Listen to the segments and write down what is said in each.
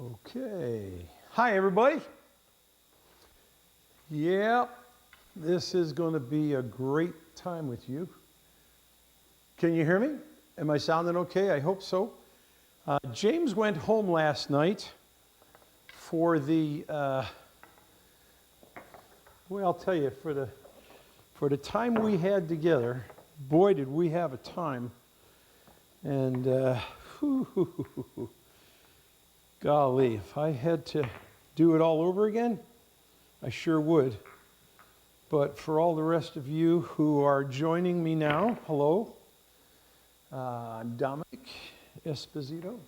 Okay. Hi, everybody. Yeah, this is going to be a great time with you. Can you hear me? Am I sounding okay? I hope so. James went home last night for the, well, I'll tell you, for the time we had together, boy, did we have a time. And, golly, if I had to do it all over again, I sure would. But for all the rest of you who are joining me now, hello. I'm Dominic Esposito.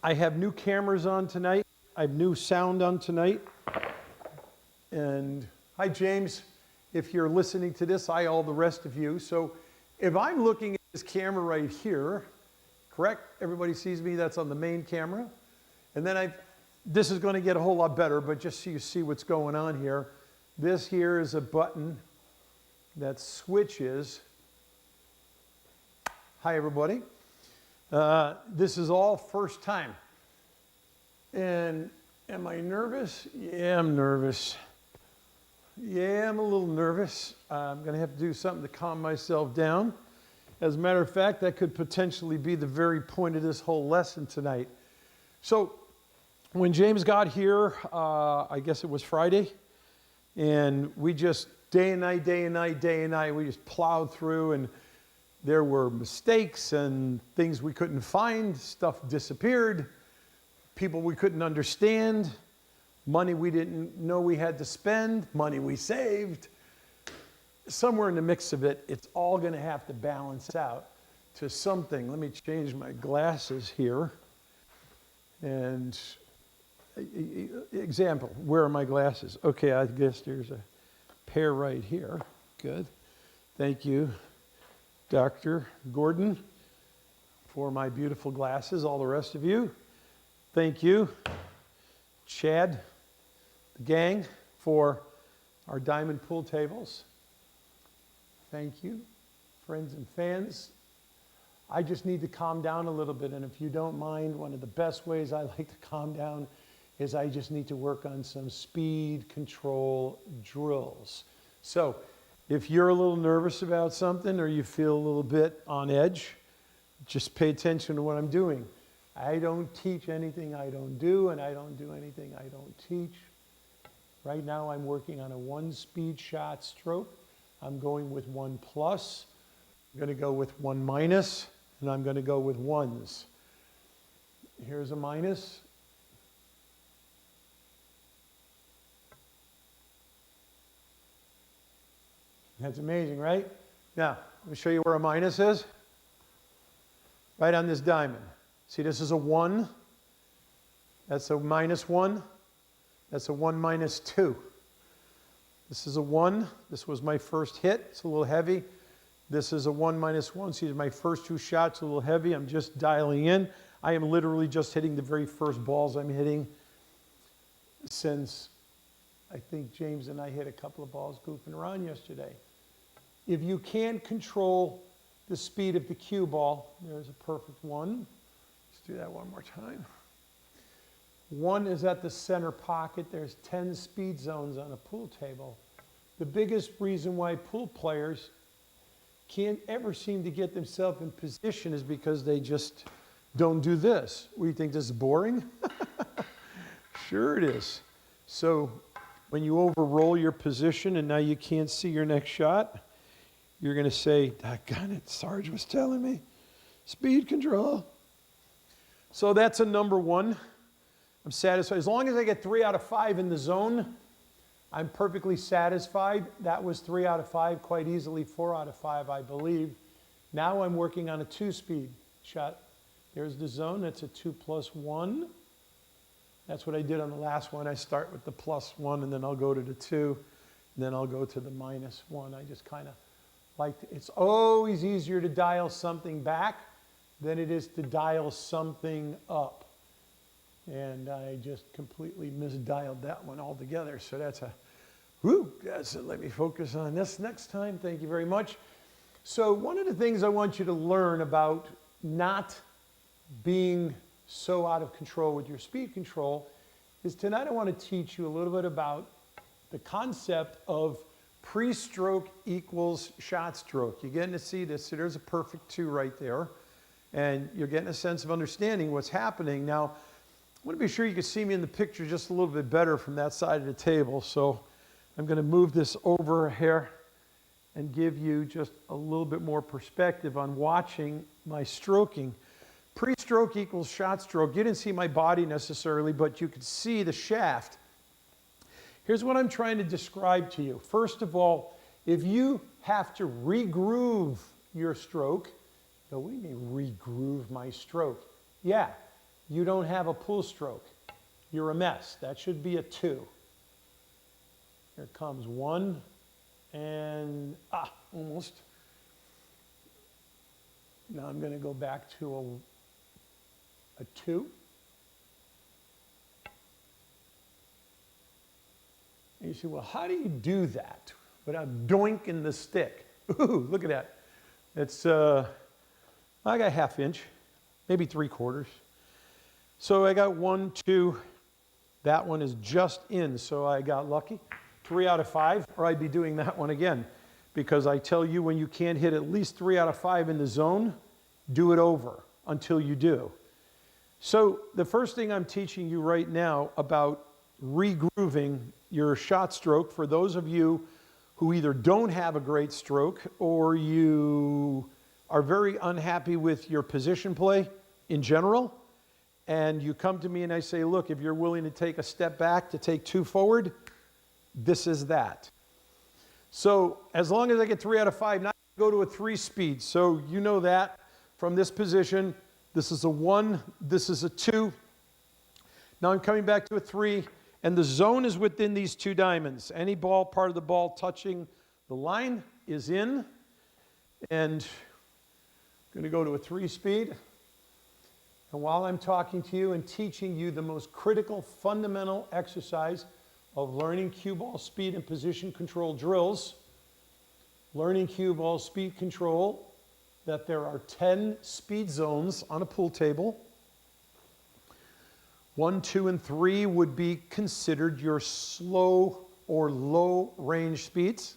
I have new cameras on tonight. I have new sound on tonight. And hi, James. If you're listening to this, hi, all the rest of you. So if I'm looking at this camera right here, correct? Everybody sees me. That's on the main camera. And then this is going to get a whole lot better, but just so you see what's going on here, this here is a button that switches. Hi, everybody. This is all first time. And am I nervous? Yeah, I'm nervous. Yeah, I'm a little nervous. I'm going to have to do something to calm myself down. As a matter of fact, that could potentially be the very point of this whole lesson tonight. So when James got here, I guess it was Friday, and we just day and night, we just plowed through, and there were mistakes and things we couldn't find, stuff disappeared, people we couldn't understand, money we didn't know we had to spend, money we saved. Somewhere in the mix of it, it's all going to have to balance out to something. Let me change my glasses here. And example, where are my glasses? Okay, I guess there's a pair right here. Good. Thank you, Dr. Gordon, for my beautiful glasses. All the rest of you, thank you, Chad, the gang, for our diamond pool tables. Thank you, friends and fans. I just need to calm down a little bit, and if you don't mind, one of the best ways I like to calm down is I just need to work on some speed control drills. So if you're a little nervous about something or you feel a little bit on edge, just pay attention to what I'm doing. I don't teach anything I don't do, and I don't do anything I don't teach. Right now I'm working on a 1-speed shot stroke. I'm going with 1+. I'm going to go with 1-, and I'm going to go with 1s. Here's a minus. That's amazing, right? Now, let me show you where a minus is. Right on this diamond. See, this is a 1. That's a -1. That's a 1 - 2. This is a 1. This was my first hit. It's a little heavy. This is a 1 - 1. See, my first 2 shots a little heavy. I'm just dialing in. I am literally just hitting the very first balls I'm hitting since I think James and I hit a couple of balls goofing around yesterday. If you can't control the speed of the cue ball, there's a perfect 1. Let's do that one more time. 1 is at the center pocket. There's 10 speed zones on a pool table. The biggest reason why pool players can't ever seem to get themselves in position is because they just don't do this. What, do you think this is boring? Sure it is. So when you overroll your position and now you can't see your next shot, you're going to say, "Doggone it, Sarge was telling me. Speed control." So that's a number 1. I'm satisfied. As long as I get 3 out of 5 in the zone, I'm perfectly satisfied. That was 3 out of 5, quite easily 4 out of 5, I believe. Now I'm working on a 2-speed shot. There's the zone. That's a 2 + 1. That's what I did on the last one. I start with the +1, and then I'll go to the 2, and then I'll go to the -1. I just kind of like to, it's always easier to dial something back than it is to dial something up. And I just completely misdialed that one altogether. So that's a, let me focus on this next time. Thank you very much. So one of the things I want you to learn about not being so out of control with your speed control is tonight I want to teach you a little bit about the concept of pre-stroke equals shot stroke. You're getting to see this. So there's a perfect 2 right there. And you're getting a sense of understanding what's happening. Now, I want to be sure you can see me in the picture just a little bit better from that side of the table. So I'm going to move this over here and give you just a little bit more perspective on watching my stroking. Pre-stroke equals shot stroke. You didn't see my body necessarily, but you could see the shaft. Here's what I'm trying to describe to you. First of all, if you have to regroove your stroke, now what do you mean regroove my stroke? Yeah, you don't have a pull stroke. You're a mess. That should be a 2. Here comes 1 and, almost. Now I'm going to go back to a 2. And you say, well, how do you do that without doinking the stick? Ooh, look at that. It's, I got 1/2 inch, maybe 3/4. So I got 1, 2. That one is just in, so I got lucky. 3 out of 5, or I'd be doing that one again. Because I tell you, when you can't hit at least 3 out of 5 in the zone, do it over until you do. So the first thing I'm teaching you right now about regrooving your shot stroke, for those of you who either don't have a great stroke or you are very unhappy with your position play in general, and you come to me and I say, look, if you're willing to take a step back to take 2 forward, this is that. So as long as I get 3 out of 5, now I go to a 3 speed. So you know that from this position, this is a 1, this is a 2. Now I'm coming back to a 3, and the zone is within these 2 diamonds. Any ball, part of the ball touching the line is in, and I'm going to go to a 3 speed. And while I'm talking to you and teaching you the most critical fundamental exercise of learning cue ball speed and position control drills, learning cue ball speed control, that there are 10 speed zones on a pool table. 1, 2, and 3 would be considered your slow or low range speeds.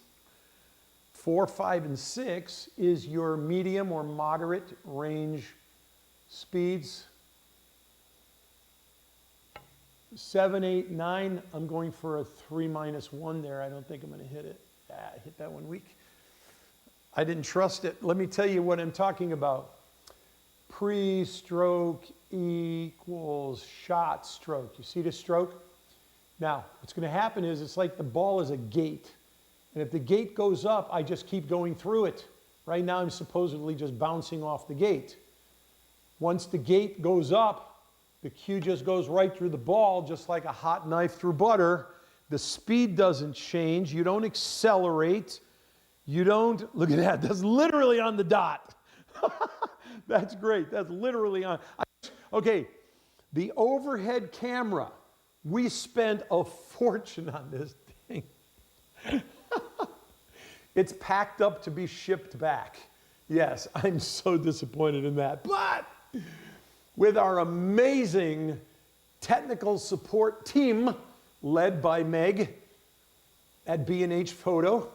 4, 5, and 6 is your medium or moderate range speeds. 7, 8, 9, I'm going for a 3 minus 1 there. I don't think I'm going to hit it. I hit that one weak. I didn't trust it. Let me tell you what I'm talking about. Pre-stroke equals shot stroke. You see the stroke? Now, what's going to happen is it's like the ball is a gate. And if the gate goes up, I just keep going through it. Right now, I'm supposedly just bouncing off the gate. Once the gate goes up, the cue just goes right through the ball, just like a hot knife through butter. The speed doesn't change. You don't accelerate. You don't, look at that, that's literally on the dot. That's great, that's literally on. Okay, the overhead camera, we spent a fortune on this thing. It's packed up to be shipped back. Yes, I'm so disappointed in that. But with our amazing technical support team, led by Meg at B&H Photo,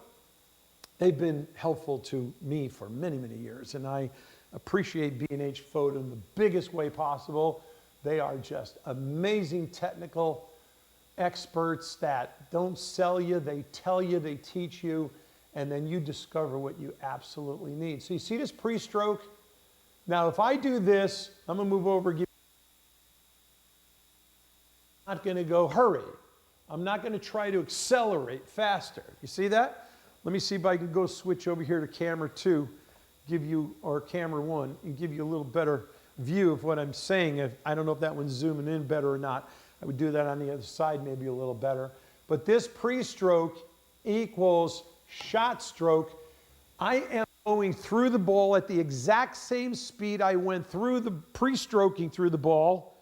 they've been helpful to me for many, many years, and I appreciate B&H Photo in the biggest way possible. They are just amazing technical experts that don't sell you, they tell you, they teach you, and then you discover what you absolutely need. So you see this pre-stroke? Now if I do this, I'm going to move over, I'm not going to go hurry. I'm not going to try to accelerate faster. You see that? Let me see if I can go switch over here to camera 2, give you, or camera 1, and give you a little better view of what I'm saying. I don't know if that one's zooming in better or not. I would do that on the other side maybe a little better. But this pre-stroke equals shot stroke. I am going through the ball at the exact same speed I went through the pre-stroking through the ball.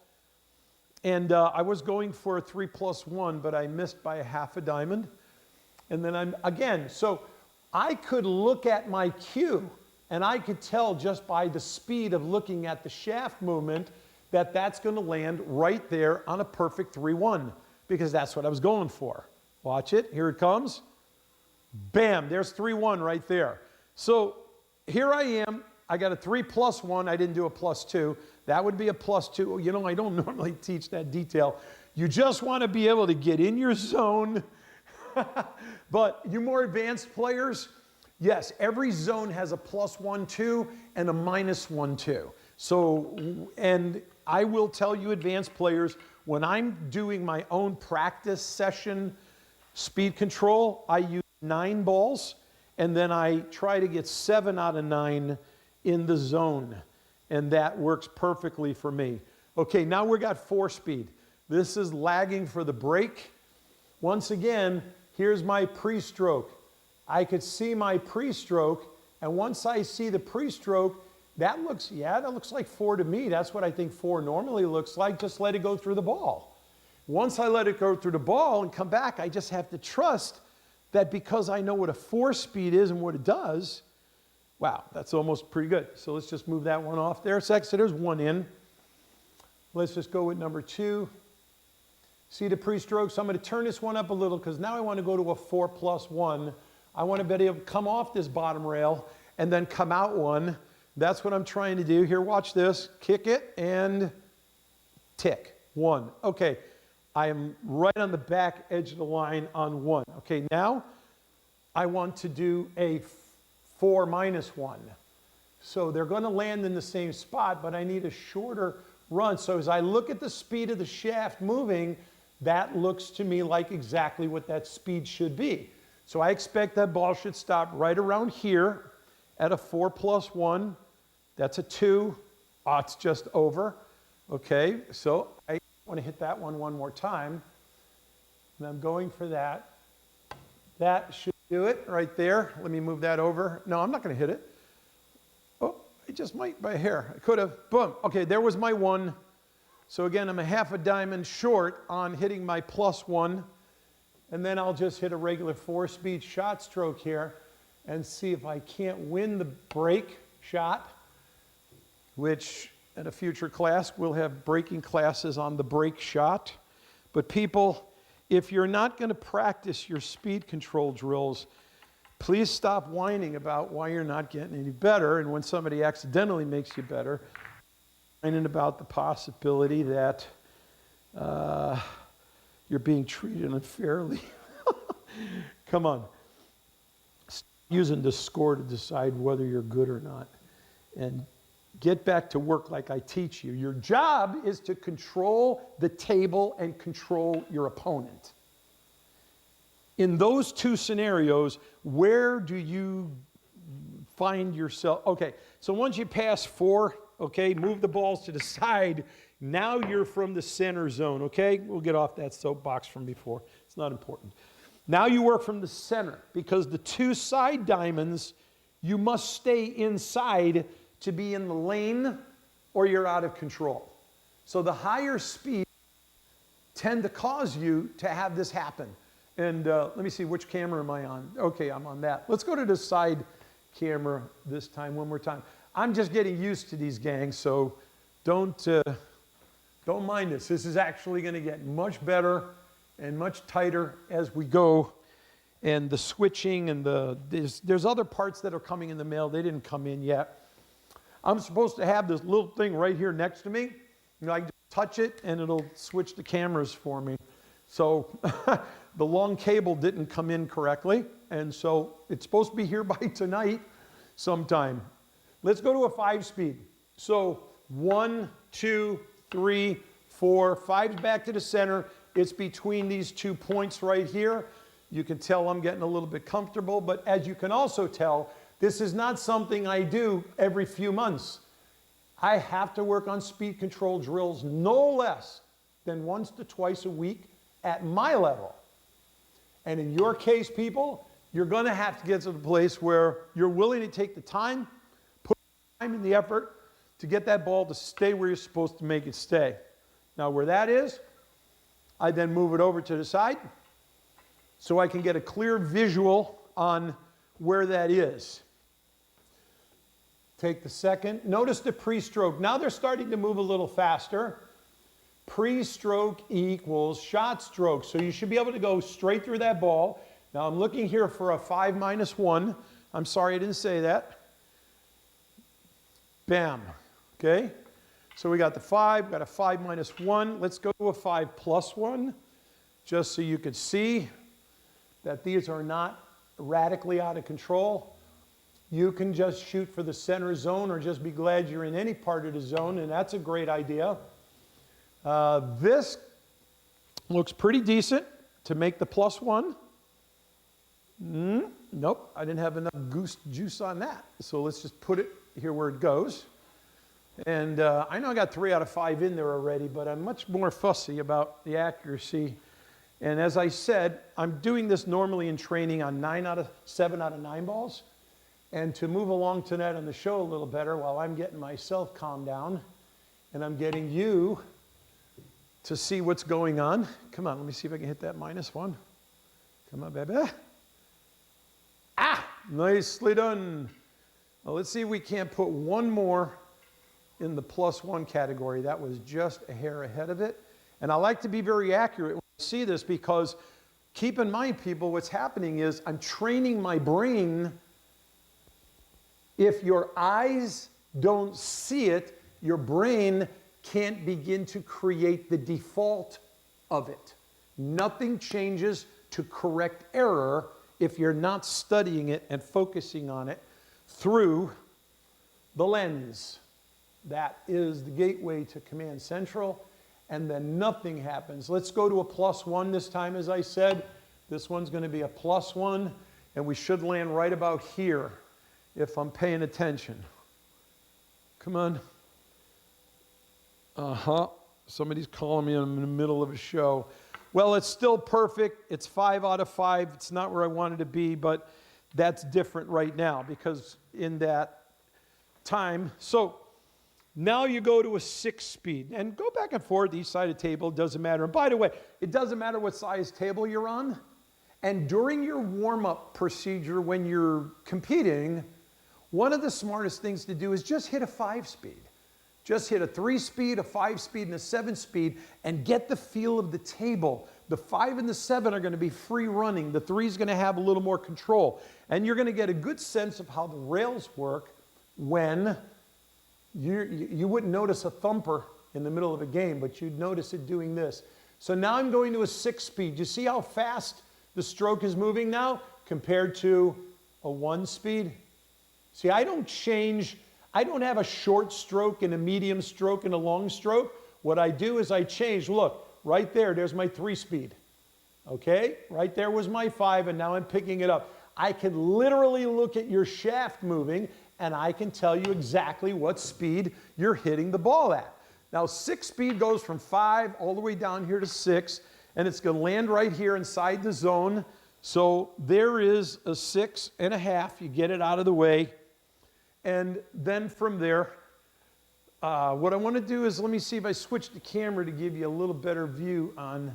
And I was going for a 3+1, but I missed by a half a diamond. And then I'm, again, so I could look at my cue, and I could tell just by the speed of looking at the shaft movement that that's going to land right there on a perfect 3-1, because that's what I was going for. Watch it. Here it comes. Bam, there's 3-1 right there. So here I am. I got a 3 plus 1. I didn't do a plus 2. That would be a plus 2. You know, I don't normally teach that detail. You just want to be able to get in your zone. But you more advanced players, yes, every zone has a plus 1, 2 and a minus 1, 2. So, and I will tell you advanced players, when I'm doing my own practice session speed control, I use 9 balls, and then I try to get 7 out of 9 in the zone, and that works perfectly for me. Okay, now we got 4 speed. This is lagging for the break. Once again, here's my pre-stroke. I could see my pre-stroke, and once I see the pre-stroke, that looks like 4 to me. That's what I think 4 normally looks like. Just let it go through the ball. Once I let it go through the ball and come back, I just have to trust that because I know what a 4 speed is and what it does, wow, that's almost pretty good. So let's just move that one off there. So there's 1 in. Let's just go with number 2. See the pre-stroke? So I'm going to turn this one up a little because now I want to go to a 4 plus 1. I want to be able to come off this bottom rail and then come out 1. That's what I'm trying to do. Here, watch this. Kick it and tick. 1. Okay, I am right on the back edge of the line on 1. Okay, now I want to do a 4 minus 1. So they're going to land in the same spot, but I need a shorter run. So as I look at the speed of the shaft moving, that looks to me like exactly what that speed should be. So I expect that ball should stop right around here at a 4 plus 1. That's a 2. Oh, it's just over. Okay, so I want to hit that one more time. And I'm going for that. That should do it right there. Let me move that over. No, I'm not going to hit it. Oh, I just might by a hair. I could have. Boom. Okay, there was my 1. So again, I'm a half a diamond short on hitting my plus 1. And then I'll just hit a regular 4-speed shot stroke here and see if I can't win the break shot, which in a future class, we'll have breaking classes on the break shot. But people, if you're not going to practice your speed control drills, please stop whining about why you're not getting any better. And when somebody accidentally makes you better, whining about the possibility that you're being treated unfairly. Come on. Stop using the score to decide whether you're good or not. And get back to work like I teach you. Your job is to control the table and control your opponent. In those 2 scenarios, where do you find yourself? Okay, so once you pass 4, okay, move the balls to the side. Now you're from the center zone, okay? We'll get off that soapbox from before. It's not important. Now you work from the center because the 2 side diamonds, you must stay inside to be in the lane or you're out of control. So the higher speeds tend to cause you to have this happen. And let me see, which camera am I on? Okay, I'm on that. Let's go to the side camera this time, one more time. I'm just getting used to these gangs, so don't mind this. This is actually going to get much better and much tighter as we go. And the switching and there's other parts that are coming in the mail. They didn't come in yet. I'm supposed to have this little thing right here next to me. You know, I can just touch it and it'll switch the cameras for me. So the long cable didn't come in correctly. And so it's supposed to be here by tonight sometime. Let's go to a 5-speed. So 1, 2, 3, 4, 5's back to the center. It's between these 2 points right here. You can tell I'm getting a little bit comfortable, but as you can also tell, this is not something I do every few months. I have to work on speed control drills no less than once to twice a week at my level. And in your case, people, you're going to have to get to the place where you're willing to take the time, put time and the effort to get that ball to stay where you're supposed to make it stay. Now, where that is, I then move it over to the side so I can get a clear visual on where that is. Take the second. Notice the pre-stroke. Now they're starting to move a little faster. Pre-stroke equals shot stroke. So you should be able to go straight through that ball. Now I'm looking here for a 5 minus 1. I'm sorry I didn't say that. Bam. Okay? So we got the 5, got a 5 minus 1. Let's go to a 5 plus 1, just so you could see that these are not radically out of control. You can just shoot for the center zone or just be glad you're in any part of the zone, and that's a great idea. This looks pretty decent to make the plus 1. Nope, I didn't have enough goose juice on that. So let's just put it here where it goes. And I know I got 3 out of 5 in there already, but I'm much more fussy about the accuracy. And as I said, I'm doing this normally in training on 7 out of 9 balls. And to move along tonight on the show a little better while I'm getting myself calmed down and I'm getting you to see what's going on. Come on, let me see if I can hit that minus 1. Come on, baby. Ah, nicely done. Well, let's see if we can't put one more in the plus 1 category. That was just a hair ahead of it. And I like to be very accurate when I see this, because keep in mind, people, what's happening is I'm training my brain. If your eyes don't see it, your brain can't begin to create the default of it. Nothing changes to correct error if you're not studying it and focusing on it through the lens. That is the gateway to Command Central, and then nothing happens. Let's go to a plus 1 this time, as I said. This one's going to be a plus 1, and we should land right about here if I'm paying attention. Come on. Somebody's calling me in the middle of a show. Well, it's still perfect. It's 5 out of 5. It's not where I wanted to be, but that's different right now because in that time. So now you go to a 6 speed and go back and forth each side of the table. It doesn't matter. And by the way, it doesn't matter what size table you're on. And during your warm-up procedure when you're competing, one of the smartest things to do is just hit a 5 speed. Just hit a 3 speed, a 5 speed, and a 7 speed, and get the feel of the table. The 5 and the 7 are going to be free running. The 3 is going to have a little more control. And you're going to get a good sense of how the rails work when you wouldn't notice a thumper in the middle of a game, but you'd notice it doing this. So now I'm going to a 6 speed. You see how fast the stroke is moving now compared to a 1 speed? See, I don't change. I don't have a short stroke and a medium stroke and a long stroke. What I do is I change. Look, right there, there's my 3 speed. Okay? Right there was my 5, and now I'm picking it up. I can literally look at your shaft moving, and I can tell you exactly what speed you're hitting the ball at. Now, 6 speed goes from 5 all the way down here to 6, and it's going to land right here inside the zone. So there is a 6.5. You get it out of the way. And then from there, what I want to do is, let me see if I switch the camera to give you a little better view on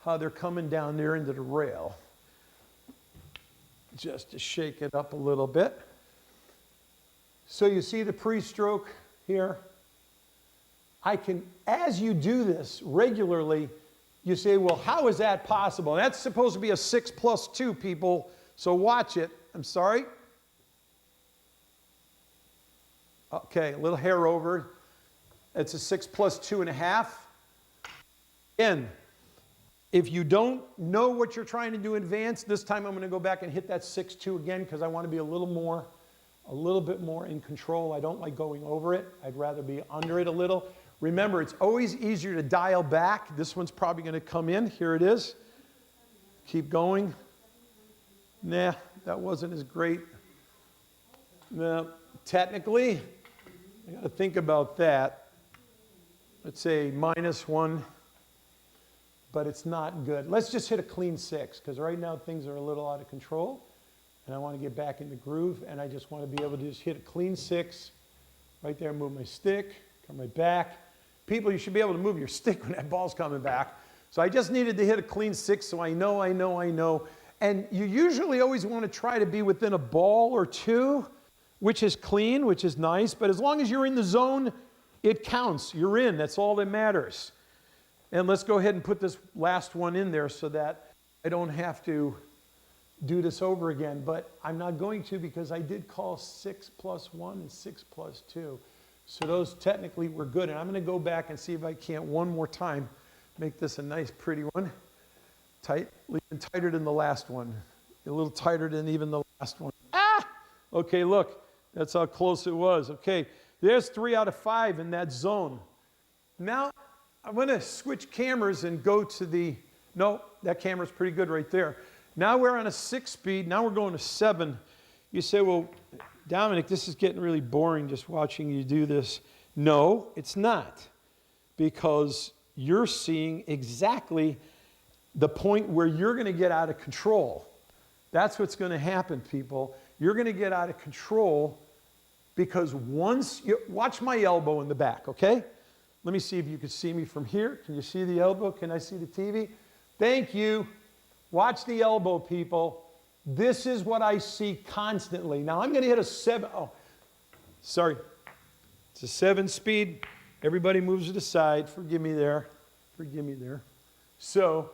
how they're coming down there into the rail. Just to shake it up a little bit. So you see the pre-stroke here. I can, as you do this regularly, you say, well, how is that possible? And that's supposed to be a 6 plus 2, people. So watch it. I'm sorry. Okay, a little hair over. It's a 6 plus 2.5. Again, if you don't know what you're trying to do in advance, this time I'm going to go back and hit that 6-2 again because I want to be a little bit more in control. I don't like going over it. I'd rather be under it a little. Remember, it's always easier to dial back. This one's probably going to come in. Here it is. Keep going. Nah, that wasn't as great. No, technically, I got to think about that. Let's say -1, but it's not good. Let's just hit a clean 6 because right now things are a little out of control, and I want to get back in the groove, and I just want to be able to just hit a clean 6 right there. Move my stick, come right back. People, you should be able to move your stick when that ball's coming back. So I just needed to hit a clean 6, so I know. And you usually always want to try to be within a ball or 2 which is clean, which is nice, but as long as you're in the zone, it counts. You're in. That's all that matters. And let's go ahead and put this last one in there so that I don't have to do this over again. But I'm not going to, because I did call 6 plus 1 and 6 plus 2. So those technically were good. And I'm going to go back and see if I can't one more time make this a nice, pretty one. Tight, even tighter than the last one. A little tighter than even the last one. Ah! Okay, look. That's how close it was. Okay, there's 3 out of 5 in that zone. Now, I'm going to switch cameras and go to the... No, that camera's pretty good right there. Now we're on a 6 speed. Now we're going to 7. You say, well, Dominic, this is getting really boring just watching you do this. No, it's not. Because you're seeing exactly the point where you're going to get out of control. That's what's going to happen, people. You're going to get out of control because once you watch my elbow in the back, okay? Let me see if you can see me from here. Can you see the elbow? Can I see the TV? Thank you. Watch the elbow, people. This is what I see constantly. Now I'm going to hit a 7. Oh, sorry. It's a 7 speed. Everybody moves to the side. Forgive me there. Forgive me there. So,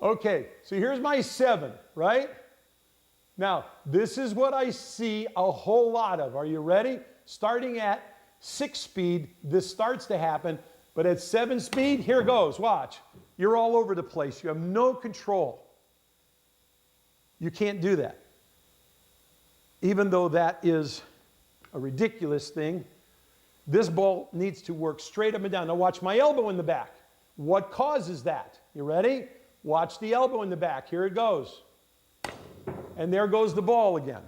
okay. So here's my 7, right? Now, this is what I see a whole lot of. Are you ready? Starting at 6 speed, this starts to happen. But at 7 speed, here goes. Watch. You're all over the place. You have no control. You can't do that. Even though that is a ridiculous thing, this ball needs to work straight up and down. Now watch my elbow in the back. What causes that? You ready? Watch the elbow in the back. Here it goes. And there goes the ball again.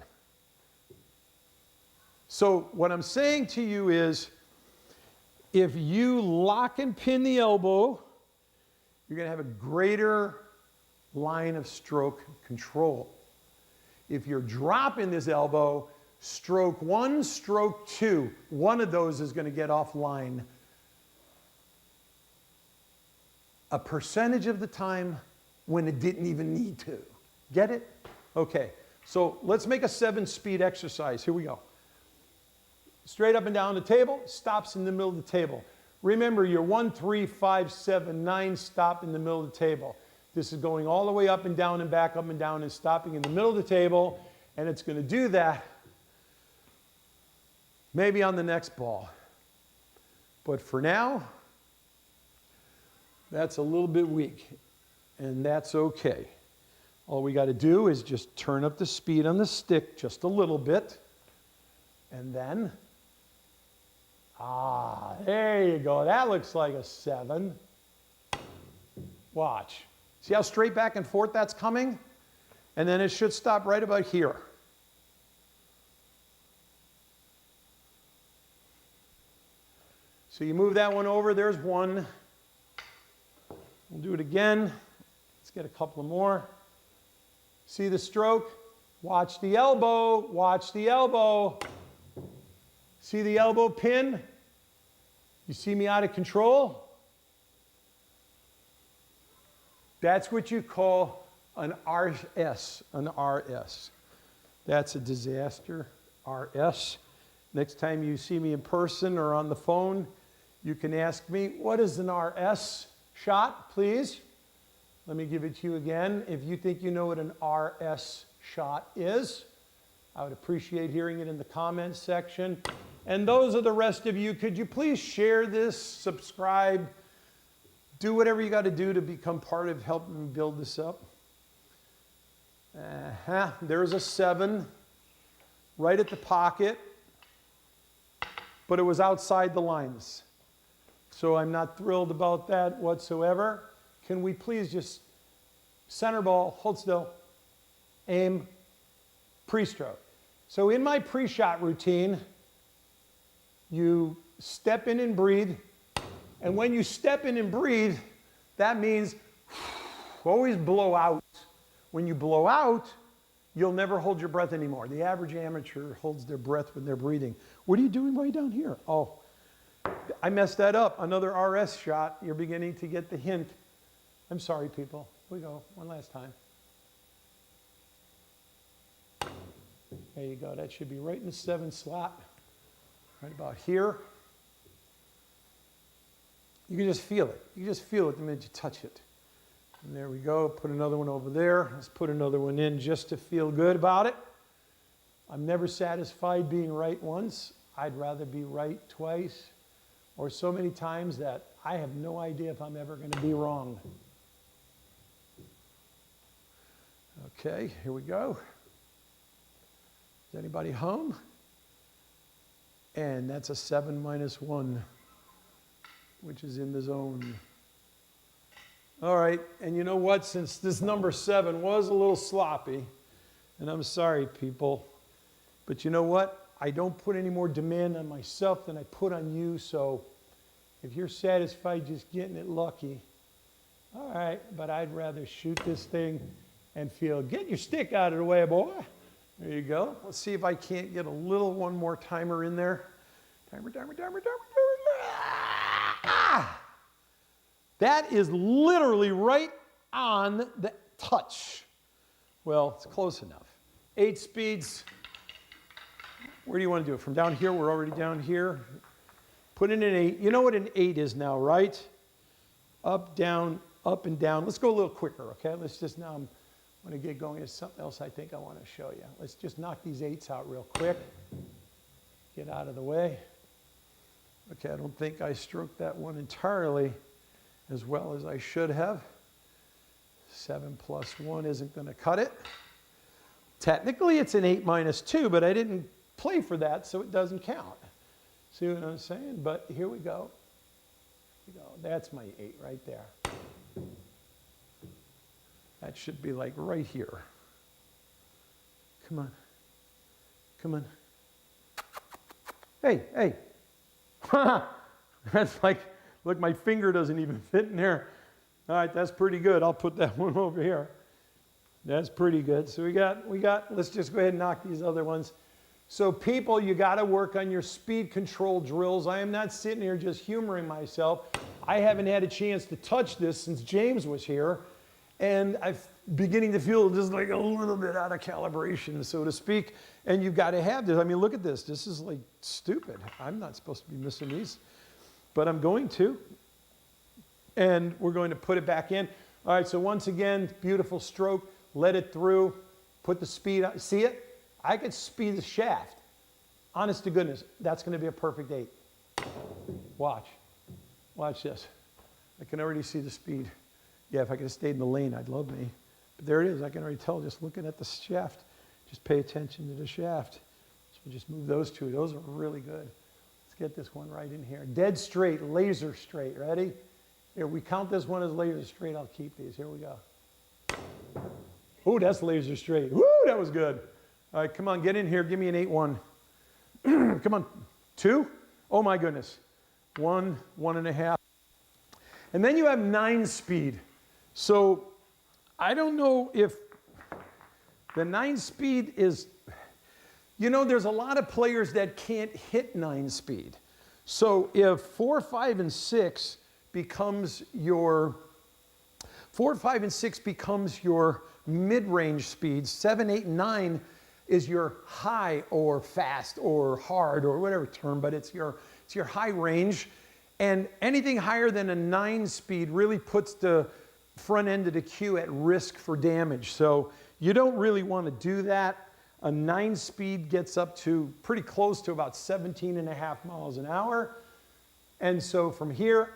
So what I'm saying to you is, if you lock and pin the elbow, you're going to have a greater line of stroke control. If you're dropping this elbow, stroke 1, stroke 2, one of those is going to get offline a percentage of the time when it didn't even need to. Get it? Okay, so let's make a 7-speed exercise. Here we go. Straight up and down the table, stops in the middle of the table. Remember, your 1, 3, 5, 7, 9 stop in the middle of the table. This is going all the way up and down and back, up and down, and stopping in the middle of the table, and it's going to do that maybe on the next ball. But for now, that's a little bit weak, and that's okay. All we got to do is just turn up the speed on the stick just a little bit, and then, there you go. That looks like a 7. Watch. See how straight back and forth that's coming? And then it should stop right about here. So you move that one over. There's 1. We'll do it again. Let's get a couple more. See the stroke? Watch the elbow. Watch the elbow. See the elbow pin? You see me out of control? That's what you call an RS, an RS. That's a disaster, RS. Next time you see me in person or on the phone, you can ask me, what is an RS shot, please? Let me give it to you again. If you think you know what an RS shot is, I would appreciate hearing it in the comments section. And those are the rest of you. Could you please share this, subscribe, do whatever you got to do to become part of helping me build this up? There's a 7 right at the pocket, but it was outside the lines. So I'm not thrilled about that whatsoever. Can we please just center ball, hold still, aim, pre-stroke. So in my pre-shot routine, you step in and breathe. And when you step in and breathe, that means always blow out. When you blow out, you'll never hold your breath anymore. The average amateur holds their breath when they're breathing. What are you doing way down here? Oh, I messed that up. Another RS shot. You're beginning to get the hint. I'm sorry, people. Here we go. One last time. There you go. That should be right in the 7 slot, right about here. You can just feel it. You can just feel it the minute you touch it. And there we go. Put another one over there. Let's put another one in just to feel good about it. I'm never satisfied being right once. I'd rather be right twice or so many times that I have no idea if I'm ever going to be wrong. Okay, here we go. Is anybody home? And that's a 7 minus 1, which is in the zone. All right, and you know what? Since this number 7 was a little sloppy, and I'm sorry, people, but you know what? I don't put any more demand on myself than I put on you, so if you're satisfied just getting it lucky, all right, but I'd rather shoot this thing and feel, get your stick out of the way, boy. There you go. Let's see if I can't get a little one more timer in there. Timer. Ah! That is literally right on the touch. Well, it's close enough. 8 speeds. Where do you want to do it? From down here? We're already down here. Put in an 8. You know what an 8 is now, right? Up, down, up and down. Let's go a little quicker, okay? Let's just now, I'm going to get going. There's something else I think I want to show you. Let's just knock these 8s out real quick. Get out of the way. Okay, I don't think I stroked that one entirely as well as I should have. 7 plus 1 isn't going to cut it. Technically, it's an 8 minus 2, but I didn't play for that, so it doesn't count. See what I'm saying? But here we go. That's my 8 right there. That should be like right here. Come on. Come on. Hey, hey. That's like, look, my finger doesn't even fit in there. All right, that's pretty good. I'll put that one over here. That's pretty good. So we got, let's just go ahead and knock these other ones. So people, you got to work on your speed control drills. I am not sitting here just humoring myself. I haven't had a chance to touch this since James was here. And I'm beginning to feel just like a little bit out of calibration, so to speak. And you've got to have this. I mean, look at this. This is like stupid. I'm not supposed to be missing these, but I'm going to. And we're going to put it back in. All right, so once again, beautiful stroke. Let it through. Put the speed on. See it? I could speed the shaft. Honest to goodness, that's going to be a perfect 8. Watch. Watch this. I can already see the speed. Yeah, if I could have stayed in the lane, I'd love me. But there it is. I can already tell just looking at the shaft. Just pay attention to the shaft. So we just move those two. Those are really good. Let's get this one right in here. Dead straight, laser straight. Ready? Here, we count this one as laser straight. I'll keep these. Here we go. Oh, that's laser straight. Woo, that was good. All right, come on, get in here. Give me an 8-1. Come on. 2? Oh, my goodness. 1, 1.5. And then you have 9 speed. So I don't know if the 9 speed is, you know, there's a lot of players that can't hit 9 speed. So if 4, 5, and 6 becomes your, 4, 5, and 6 becomes your mid-range speed, 7, 8, and 9 is your high or fast or hard or whatever term, but it's your high range. And anything higher than a 9 speed really puts the front end of the cue at risk for damage. So you don't really want to do that. A 9 speed gets up to pretty close to about 17.5 miles an hour. And so from here,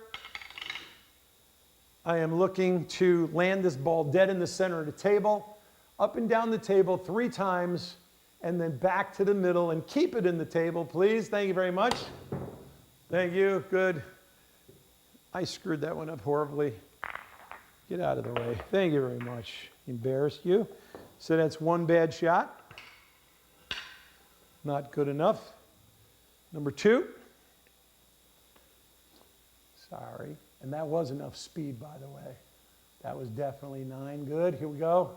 I am looking to land this ball dead in the center of the table, up and down the table 3 times, and then back to the middle and keep it in the table, please. Thank you very much. Thank you. Good. I screwed that one up horribly. Get out of the way. Thank you very much. Embarrassed you. So that's 1 bad shot. Not good enough. Number 2. Sorry. And that was enough speed, by the way. That was definitely 9. Good. Here we go.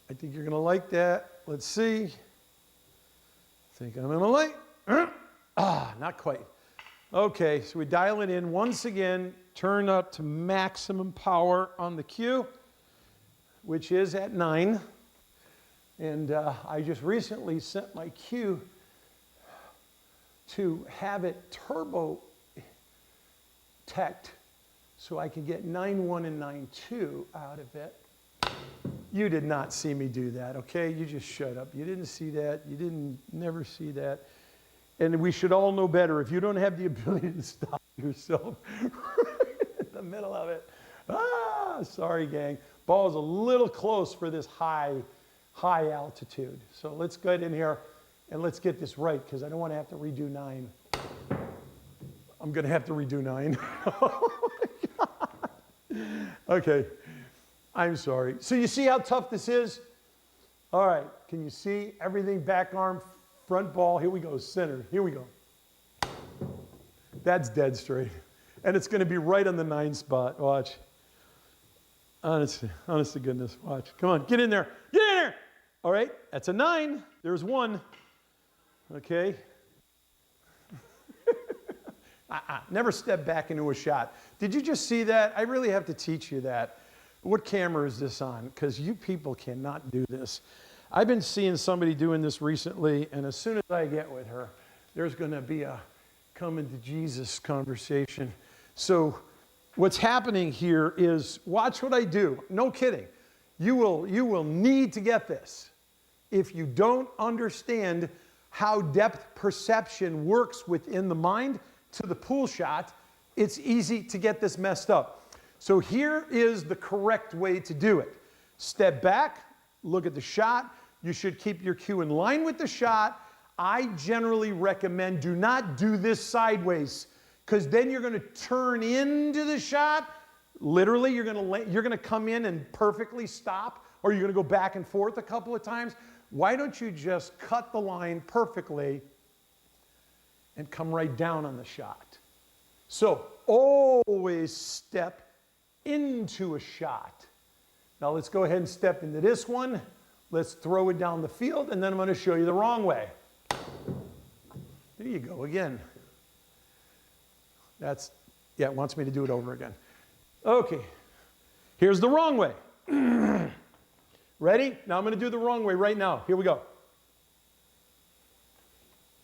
I think you're going to like that. Let's see. I think I'm going to like. Not quite. Okay, so we dial it in once again. Turn up to maximum power on the cue. which is at 9. And I just recently sent my cue to have it turbo teched so I can get 9.1 and 9.2 out of it. You did not see me do that, okay? You just shut up. You didn't see that. You didn't never see that. And we should all know better. If you don't have the ability to stop yourself in the middle of it. Sorry, gang. Ball's a little close for this high altitude. So let's get in here and let's get this right, because I don't want to have to redo 9. I'm going to have to redo 9. Oh my God. Okay. I'm sorry. So you see how tough this is? All right. Can you see everything? Back arm, front ball. Here we go. Center. Here we go. That's dead straight. And it's going to be right on the 9 spot. Watch. Honest to goodness. Watch. Come on. Get in there. Get in there. All right. That's a 9. There's 1. Okay. Never step back into a shot. Did you just see that? I really have to teach you that. What camera is this on? Because you people cannot do this. I've been seeing somebody doing this recently, and as soon as I get with her, there's going to be a coming to Jesus conversation. So what's happening here is, watch what I do. No kidding. You will need to get this. If you don't understand how depth perception works within the mind to the pool shot, it's easy to get this messed up. So here is the correct way to do it. Step back, look at the shot. You should keep your cue in line with the shot. I generally recommend do not do this sideways, because then you're going to turn into the shot. Literally, you're going to come in and perfectly stop, or you're going to go back and forth a couple of times. Why don't you just cut the line perfectly and come right down on the shot? So always step into a shot. Now let's go ahead and step into this one. Let's throw it down the field, and then I'm going to show you the wrong way. There you go again. Yeah, it wants me to do it over again. Okay, here's the wrong way. Ready? Now I'm going to do the wrong way right now. Here we go.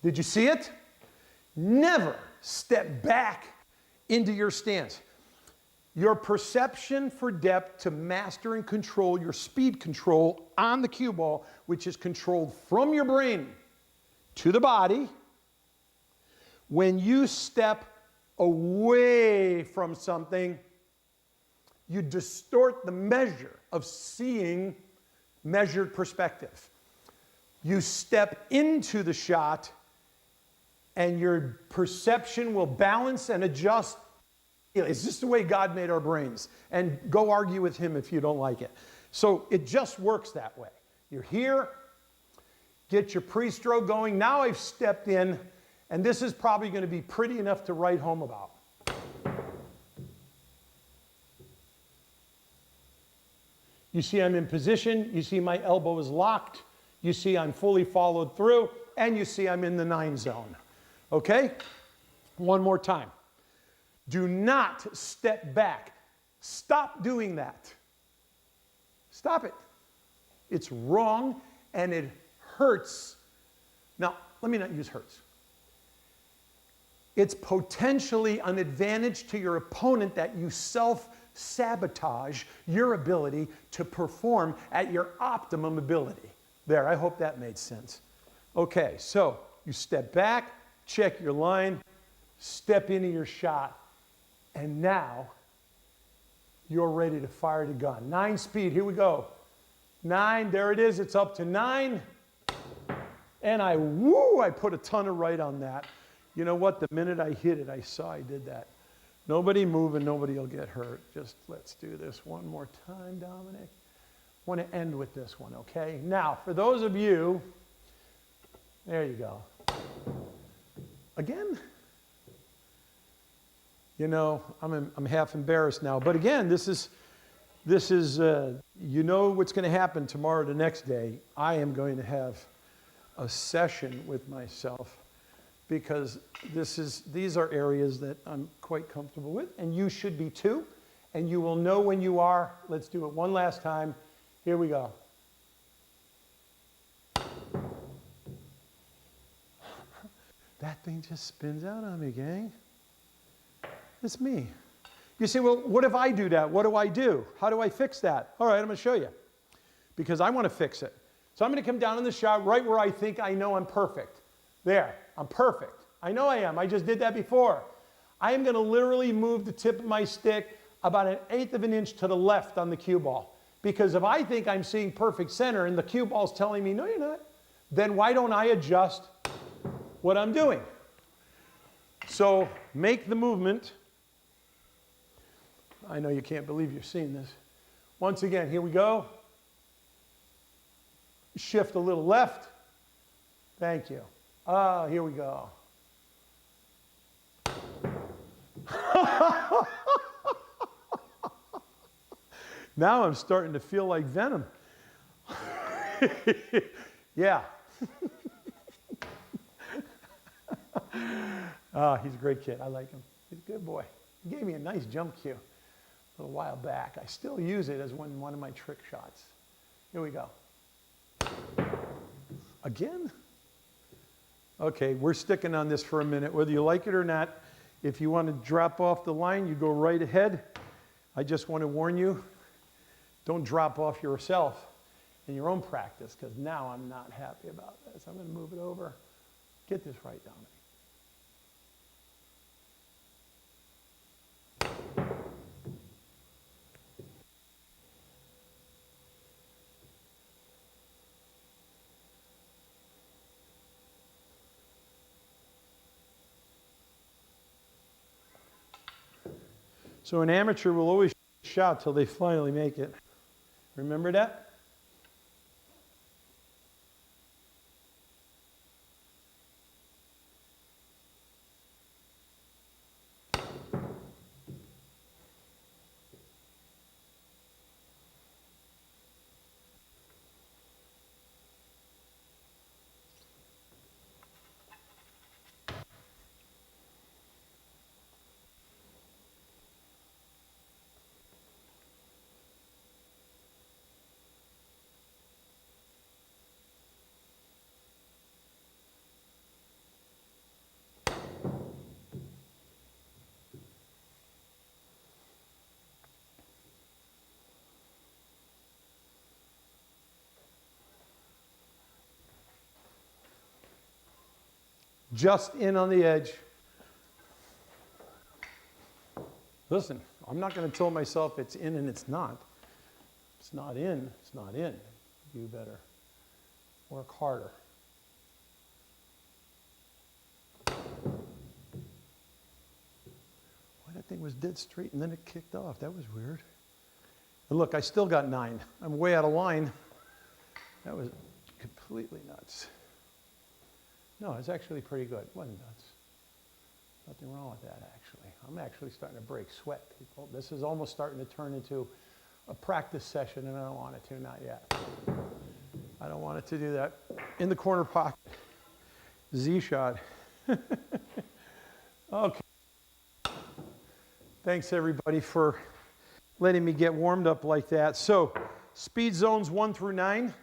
Did you see it? Never step back into your stance. Your perception for depth to master and control your speed control on the cue ball, which is controlled from your brain to the body. When you step away from something, you distort the measure of seeing measured perspective. You step into the shot, and your perception will balance and adjust. It's just the way God made our brains. And go argue with him if you don't like it. So it just works that way. You're here, get your pre-stroke going. Now I've stepped in, and this is probably going to be pretty enough to write home about. You see I'm in position. You see my elbow is locked. You see I'm fully followed through. And you see I'm in the 9 zone. Okay? One more time. Do not step back. Stop doing that. Stop it. It's wrong and it hurts. Now, let me not use hurts. It's potentially an advantage to your opponent that you self-sabotage your ability to perform at your optimum ability. There, I hope that made sense. Okay, so you step back, check your line, step into your shot, and now you're ready to fire the gun. 9 speed, here we go. 9, there it is, it's up to 9. And I put a ton of right on that. You know what, the minute I hit it, I saw I did that. Nobody move and nobody will get hurt. Just let's do this one more time, Dominic. I want to end with this one, okay? Now, for those of you, there you go. Again? You know, I'm half embarrassed now. But again, this is you know what's going to happen tomorrow, the next day. I am going to have a session with myself, because these are areas that I'm quite comfortable with, and you should be too. And you will know when you are. Let's do it one last time. Here we go. That thing just spins out on me, gang. It's me. You say, well, what if I do that? What do I do? How do I fix that? All right, I'm going to show you. Because I want to fix it. So I'm going to come down in the shot right where I think I know I'm perfect. There, I'm perfect. I know I am. I just did that before. I am going to literally move the tip of my stick about 1/8 of an inch to the left on the cue ball. Because if I think I'm seeing perfect center and the cue ball's telling me, no, you're not, then why don't I adjust what I'm doing? So make the movement. I know you can't believe you're seeing this. Once again, here we go. Shift a little left. Thank you. Here we go. Now I'm starting to feel like Venom. Yeah. He's a great kid. I like him. He's a good boy. He gave me a nice jump cue a little while back. I still use it as one of my trick shots. Here we go. Again? Okay, we're sticking on this for a minute, whether you like it or not. If you want to drop off the line, you go right ahead. I just want to warn you, don't drop off yourself in your own practice, because now I'm not happy about this. I'm going to move it over. Get this right, Dominic. So an amateur will always shout till they finally make it. Remember that? Just in on the edge. Listen, I'm not going to tell myself it's in and it's not. It's not in, it's not in. You better work harder. Why that thing was dead straight and then it kicked off. That was weird. And look, I still got 9. I'm way out of line. That was completely nuts. No, it's actually pretty good. It wasn't nuts. Nothing wrong with that, actually. I'm actually starting to break sweat, people. This is almost starting to turn into a practice session, and I don't want it to, not yet. I don't want it to do that. In the corner pocket. Z shot. Okay. Thanks, everybody, for letting me get warmed up like that. So, speed zones 1 through 9.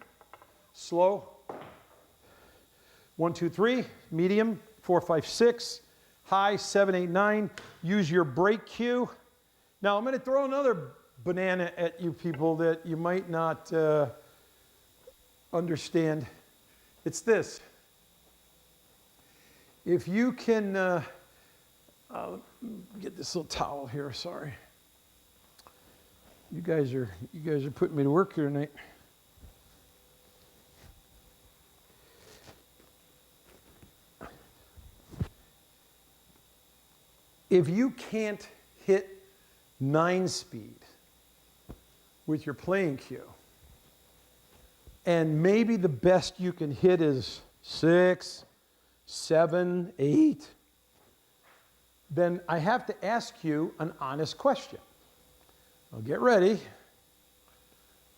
Slow. 1, 2, 3, medium, 4, 5, 6, high, 7, 8, 9. Use your break cue. Now I'm going to throw another banana at you people that you might not understand. It's this. If you can, get this little towel here, sorry. You guys are putting me to work here tonight. If you can't hit 9 speed with your playing cue, and maybe the best you can hit is 6, 7, 8, then I have to ask you an honest question. Well, get ready.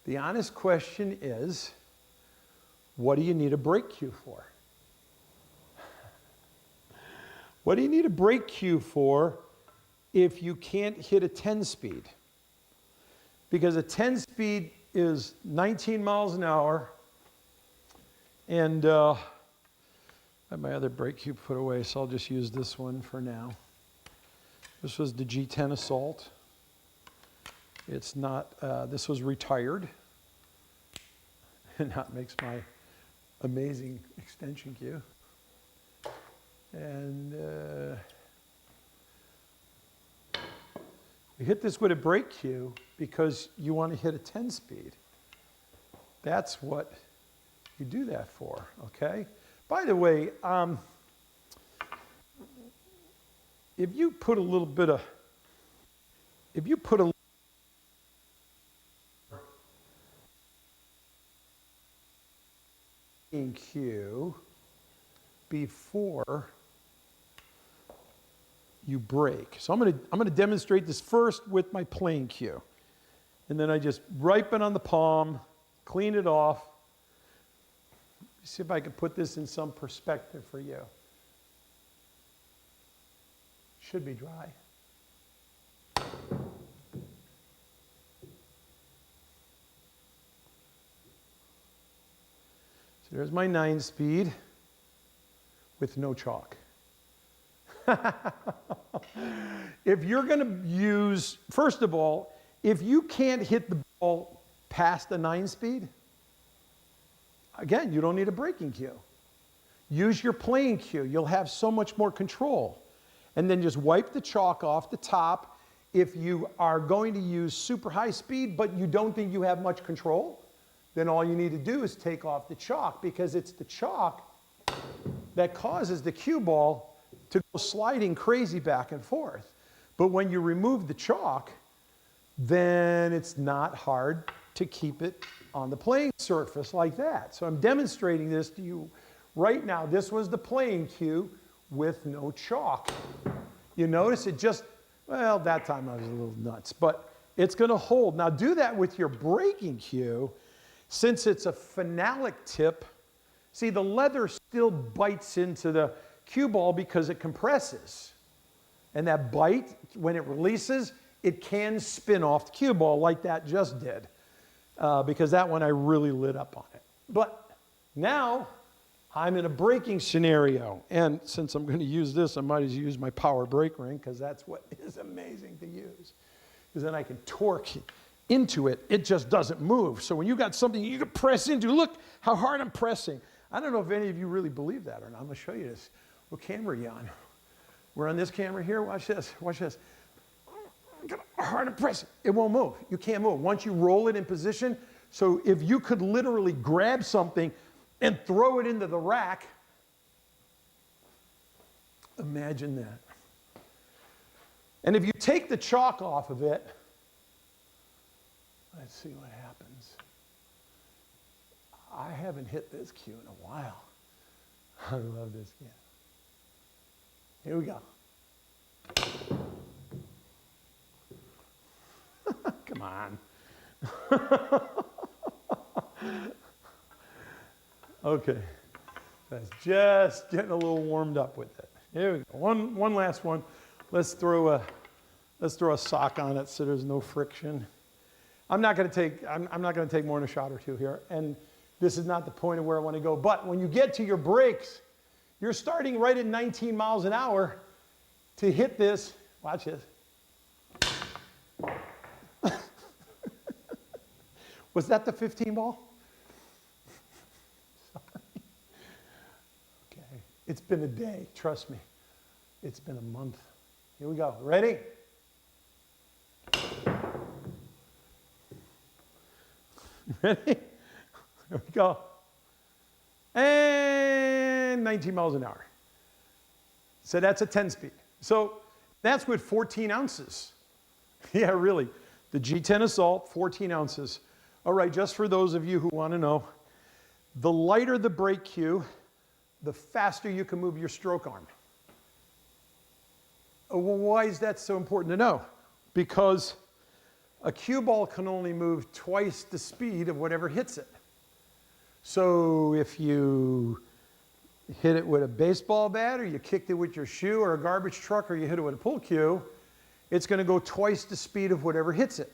The honest question is, what do you need a break cue for? What do you need a break cue for if you can't hit a 10 speed? Because a 10 speed is 19 miles an hour. And I have my other brake cue put away, so I'll just use this one for now. This was the G10 Assault. It's not, this was retired. And that makes my amazing extension cue. And you hit this with a brake cue because you want to hit a 10 speed. That's what you do that for, okay? By the way, if you put a little bit of, if you put a cue before you brake. So I'm going to demonstrate this first with my playing cue. And then I just ripen on the palm, clean it off. See if I can put this in some perspective for you. Should be dry. So there's my 9-speed with no chalk. If you're going to use, first of all, if you can't hit the ball past a 9-speed, again, you don't need a braking cue. Use your playing cue. You'll have so much more control. And then just wipe the chalk off the top. If you are going to use super high speed, but you don't think you have much control, then all you need to do is take off the chalk, because it's the chalk that causes the cue ball to go sliding crazy back and forth. But when you remove the chalk, then it's not hard to keep it on the playing surface like that. So I'm demonstrating this to you right now. This was the playing cue with no chalk. You notice it just, well, that time I was a little nuts, but it's going to hold. Now do that with your braking cue. Since it's a phenolic tip, see, the leather still bites into the cue ball because it compresses. And that bite, when it releases, it can spin off the cue ball like that just did. Because that one I really lit up on it. But now I'm in a braking scenario. And since I'm going to use this, I might as well use my power brake ring, because that's what is amazing to use. Because then I can torque into it. It just doesn't move. So when you got something you can press into, look how hard I'm pressing. I don't know if any of you really believe that or not. I'm going to show you this. What camera are you on? We're on this camera here. Watch this. Watch this. Hard to press it. It won't move. You can't move. Once you roll it in position, so if you could literally grab something and throw it into the rack, imagine that. And if you take the chalk off of it, let's see what happens. I haven't hit this cue in a while. I love this cue. Here we go. Come on. Okay. That's just getting a little warmed up with it. Here we go. One last one. Let's throw a sock on it so there's no friction. I'm not going to take more than a shot or two here, and this is not the point of where I want to go. But when you get to your brakes, you're starting right at 19 miles an hour to hit this. Watch this. Was that the 15 ball? Sorry. Okay. It's been a day, trust me. It's been a month. Here we go. Ready? Ready? Here we go. And 19 miles an hour. So that's a 10 speed. So that's with 14 ounces. Yeah, really. The G10 Assault, 14 ounces. All right, just for those of you who want to know, the lighter the brake cue, the faster you can move your stroke arm. Well, why is that so important to know? Because a cue ball can only move twice the speed of whatever hits it. So if you hit it with a baseball bat, or you kicked it with your shoe, or a garbage truck, or you hit it with a pull cue, it's going to go twice the speed of whatever hits it.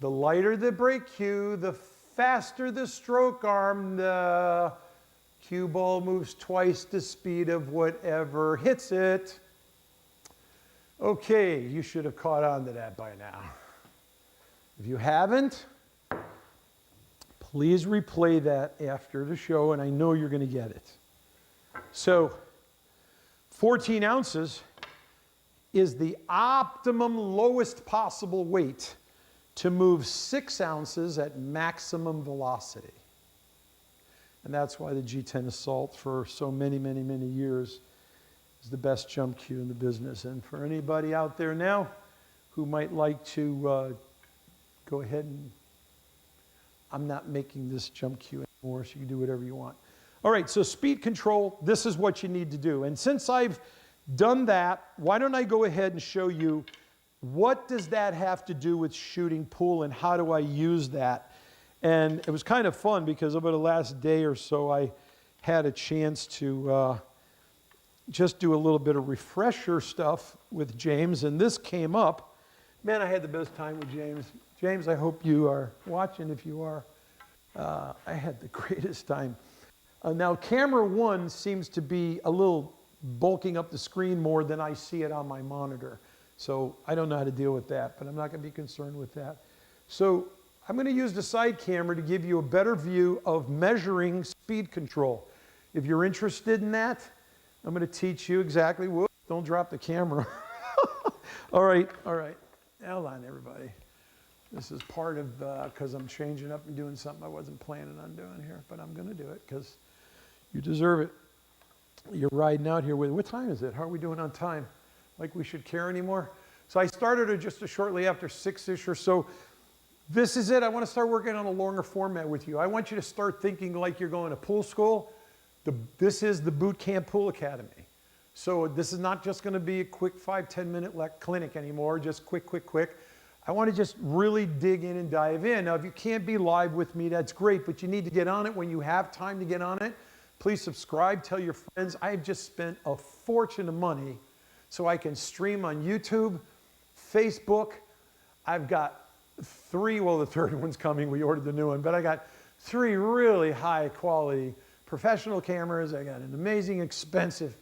The lighter the brake cue, the faster the stroke arm, the cue ball moves twice the speed of whatever hits it. Okay, you should have caught on to that by now. If you haven't, please replay that after the show, and I know you're going to get it. So, 14 ounces is the optimum lowest possible weight to move 6 ounces at maximum velocity. And that's why the G10 Assault for so many, many, many years is the best jump cue in the business. And for anybody out there now who might like to go ahead and, I'm not making this jump cue anymore, so you can do whatever you want. All right, so speed control, this is what you need to do. And since I've done that, why don't I go ahead and show you what does that have to do with shooting pool and how do I use that? And it was kind of fun because over the last day or so, I had a chance to just do a little bit of refresher stuff with James, and this came up. Man, I had the best time with James. James, I hope you are watching. If you are, I had the greatest time. Now, camera 1 seems to be a little bulking up the screen more than I see it on my monitor. So I don't know how to deal with that, but I'm not going to be concerned with that. So I'm going to use the side camera to give you a better view of measuring speed control. If you're interested in that, I'm going to teach you exactly. Whoops, don't drop the camera. All right. Hold on, everybody. This is part of, because I'm changing up and doing something I wasn't planning on doing here, but I'm going to do it because you deserve it. You're riding out here with, what time is it? How are we doing on time? Like we should care anymore? So I started it just shortly after 6-ish or so. This is it. I want to start working on a longer format with you. I want you to start thinking like you're going to pool school. This is the Boot Camp Pool Academy. So this is not just going to be a quick 5-10 minute clinic anymore, just quick. I want to just really dig in and dive in. Now, if you can't be live with me, that's great, but you need to get on it when you have time to get on it. Please subscribe, tell your friends. I've just spent a fortune of money so I can stream on YouTube, Facebook. I've got 3, well, the third one's coming. We ordered the new one, but I got 3 really high quality professional cameras. I got an amazing, expensive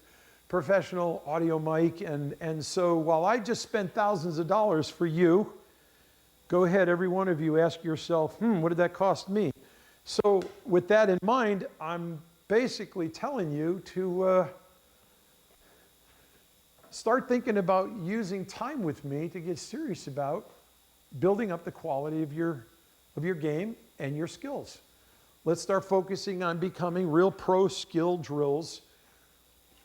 professional audio mic. And so while I just spent thousands of dollars for you, go ahead, every one of you, ask yourself, what did that cost me? So with that in mind, I'm basically telling you to start thinking about using time with me to get serious about building up the quality of your game and your skills. Let's start focusing on becoming real pro skill drills,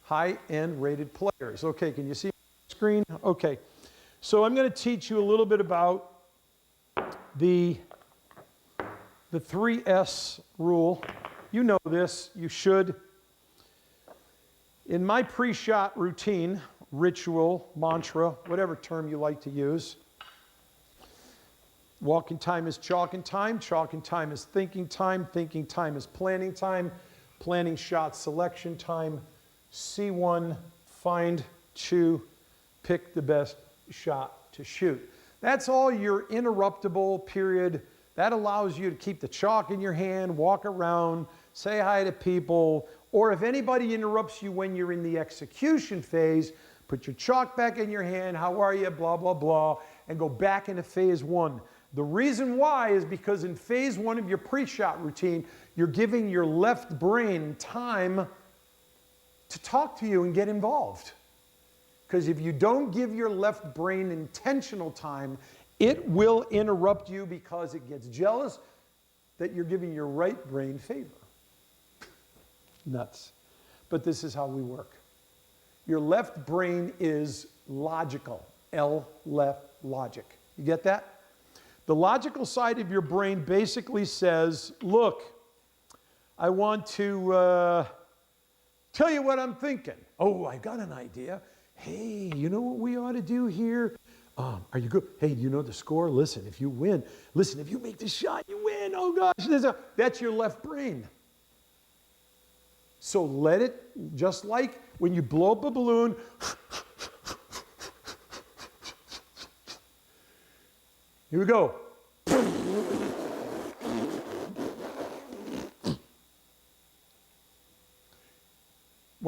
high-end rated players. Okay, can you see the screen? Okay, so I'm going to teach you a little bit about the 3S rule. You know this, you should. In my pre-shot routine, ritual, mantra, whatever term you like to use, walking time is chalking time is thinking time is planning time, planning shot selection time, C1, find, chew, pick the best shot to shoot. That's all your interruptible period. That allows you to keep the chalk in your hand, walk around, say hi to people, or if anybody interrupts you when you're in the execution phase, put your chalk back in your hand, how are you, blah, blah, blah, and go back into phase 1. The reason why is because in phase 1 of your pre-shot routine, you're giving your left brain time to talk to you and get involved. Because if you don't give your left brain intentional time, it will interrupt you because it gets jealous that you're giving your right brain favor. Nuts. But this is how we work. Your left brain is logical. L, left, logic. You get that? The logical side of your brain basically says, look, I want to tell you what I'm thinking. Oh, I got an idea. Hey, you know what we ought to do here? Are you good? Hey, do you know the score? Listen, if you win, listen, if you make the shot, you win. Oh gosh, that's your left brain. So let it, just like when you blow up a balloon, here we go.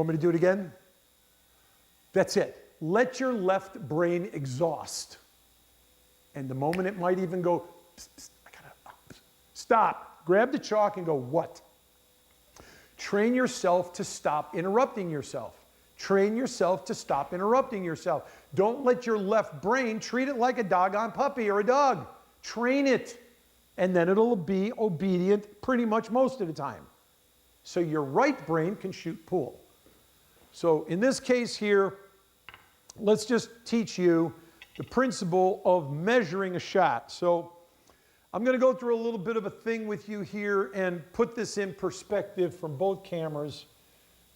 Want me to do it again? That's it. Let your left brain exhaust. And the moment it might even go, psst, psst, I gotta, stop. Grab the chalk and go, what? Train yourself to stop interrupting yourself. Train yourself to stop interrupting yourself. Don't let your left brain treat it like a doggone puppy or a dog. Train it. And then it'll be obedient pretty much most of the time. So your right brain can shoot pool. So in this case here, let's just teach you the principle of measuring a shot. So I'm going to go through a little bit of a thing with you here and put this in perspective from both cameras.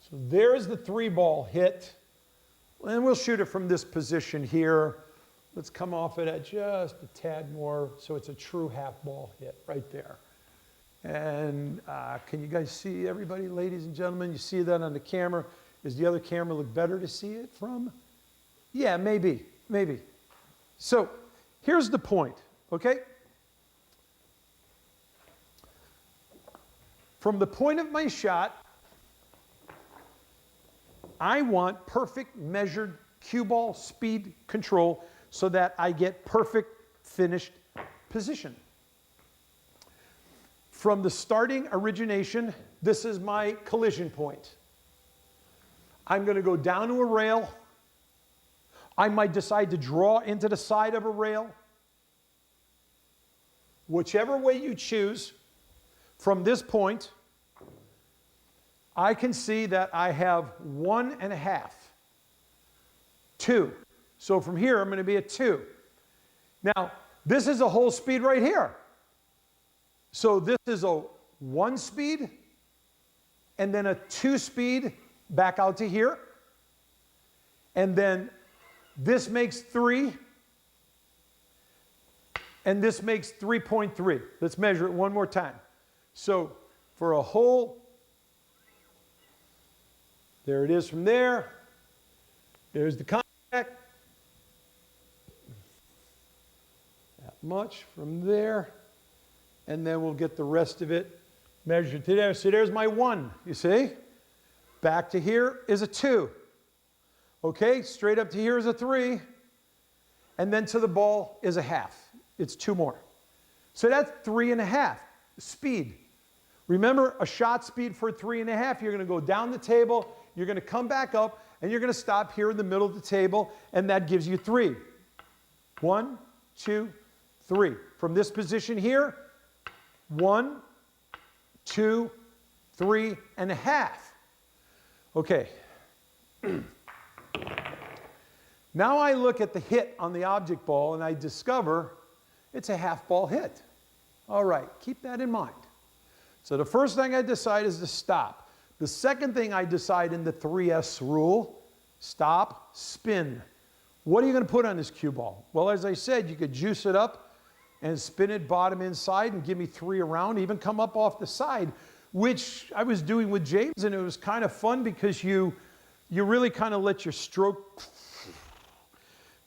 So there's the 3-ball hit. And we'll shoot it from this position here. Let's come off it at just a tad more so it's a true half-ball hit right there. And can you guys see everybody, ladies and gentlemen? You see that on the camera? Does the other camera look better to see it from? Yeah, maybe, maybe. So here's the point, okay? From the point of my shot, I want perfect measured cue ball speed control so that I get perfect finished position. From the starting origination, this is my collision point. I'm going to go down to a rail. I might decide to draw into the side of a rail. Whichever way you choose, from this point, I can see that I have 1.5, 2. So from here, I'm going to be at 2. Now, this is a whole speed right here. So this is a 1 speed, and then a 2 speed back out to here. And then this makes 3, and this makes 3.3. Let's measure it one more time. So for a whole, there it is from there. There's the contact. That much from there. And then we'll get the rest of it measured to there. So there's my 1, you see? Back to here is a 2. Okay, straight up to here is a 3. And then to the ball is a half. It's 2 more. So that's 3.5 speed. Remember, a shot speed for 3.5, you're going to go down the table, you're going to come back up, and you're going to stop here in the middle of the table, and that gives you 3. 1, 2, 3. From this position here, 1, 2, 3.5. Okay. Now I look at the hit on the object ball and I discover it's a half-ball hit. All right, keep that in mind. So the first thing I decide is to stop. The second thing I decide in the 3S rule, stop, spin. What are you going to put on this cue ball? Well, as I said, you could juice it up and spin it bottom inside and give me 3 around, even come up off the side, which I was doing with James, and it was kind of fun because you really kind of let your stroke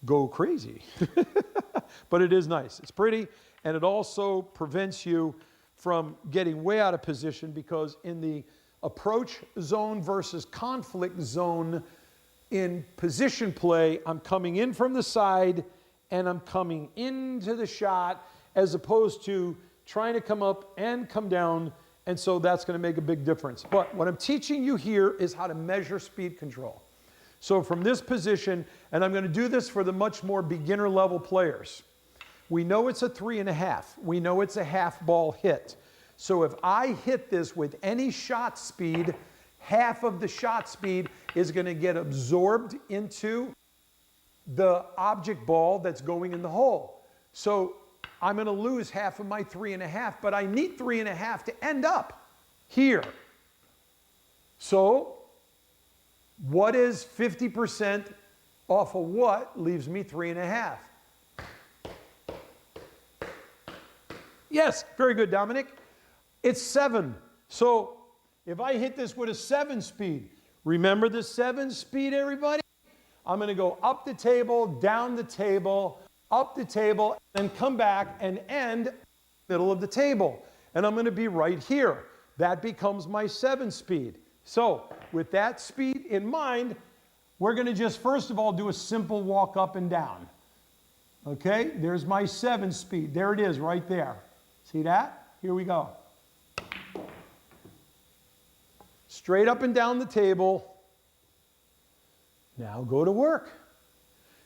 go crazy. But it is nice. It's pretty, and it also prevents you from getting way out of position, because in the approach zone versus conflict zone in position play, I'm coming in from the side and I'm coming into the shot, as opposed to trying to come up and come down, and so that's going to make a big difference. But what I'm teaching you here is how to measure speed control. So from this position, and I'm going to do this for the much more beginner level players. We know it's a 3.5. We know it's a half ball hit. So if I hit this with any shot speed, half of the shot speed is going to get absorbed into the object ball that's going in the hole. So I'm going to lose half of my 3.5, but I need 3.5 to end up here. So what is 50% off of what leaves me 3.5? Yes, very good, Dominic. It's 7. So if I hit this with a 7 speed, remember the 7 speed, everybody? I'm going to go up the table, down the table, up the table, and come back and end middle of the table. And I'm going to be right here. That becomes my 7 speed. So with that speed in mind, we're going to just first of all do a simple walk up and down. Okay, there's my 7 speed. There it is right there. See that? Here we go. Straight up and down the table. Now go to work.